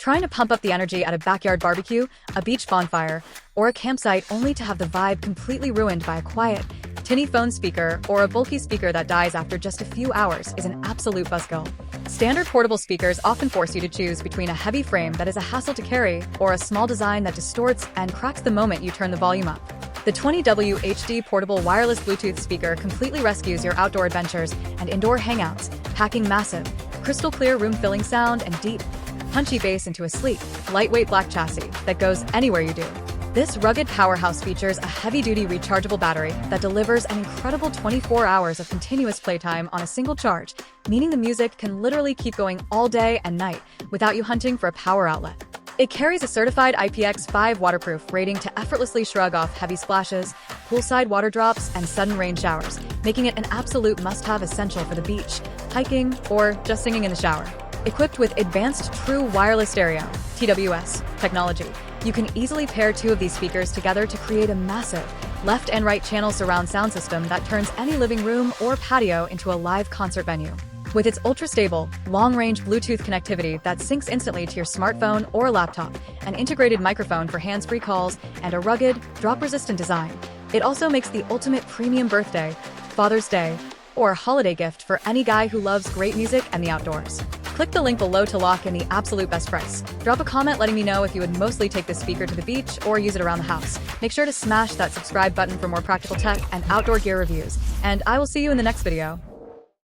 Trying to pump up the energy at a backyard barbecue, a beach bonfire, or a campsite only to have the vibe completely ruined by a quiet, tinny phone speaker or a bulky speaker that dies after just a few hours is an absolute buzzkill. Standard portable speakers often force you to choose between a heavy frame that is a hassle to carry or a small design that distorts and cracks the moment you turn the volume up. The 20W HD portable wireless Bluetooth speaker completely rescues your outdoor adventures and indoor hangouts, packing massive, crystal clear room-filling sound and deep, punchy bass into a sleek, lightweight black chassis that goes anywhere you do. This rugged powerhouse features a heavy-duty rechargeable battery that delivers an incredible 24 hours of continuous playtime on a single charge, meaning the music can literally keep going all day and night without you hunting for a power outlet. It carries a certified IPX5 waterproof rating to effortlessly shrug off heavy splashes, poolside water drops, and sudden rain showers, making it an absolute must-have essential for the beach, hiking, or just singing in the shower. Equipped with advanced true wireless stereo (TWS) technology, you can easily pair two of these speakers together to create a massive left and right channel surround sound system that turns any living room or patio into a live concert venue. With its ultra-stable, long-range Bluetooth connectivity that syncs instantly to your smartphone or laptop, an integrated microphone for hands-free calls, and a rugged, drop-resistant design, it also makes the ultimate premium birthday, Father's Day, or holiday gift for any guy who loves great music and the outdoors. Click the link below to lock in the absolute best price. Drop a comment letting me know if you would mostly take this speaker to the beach or use it around the house. Make sure to smash that subscribe button for more practical tech and outdoor gear reviews, and I will see you in the next video.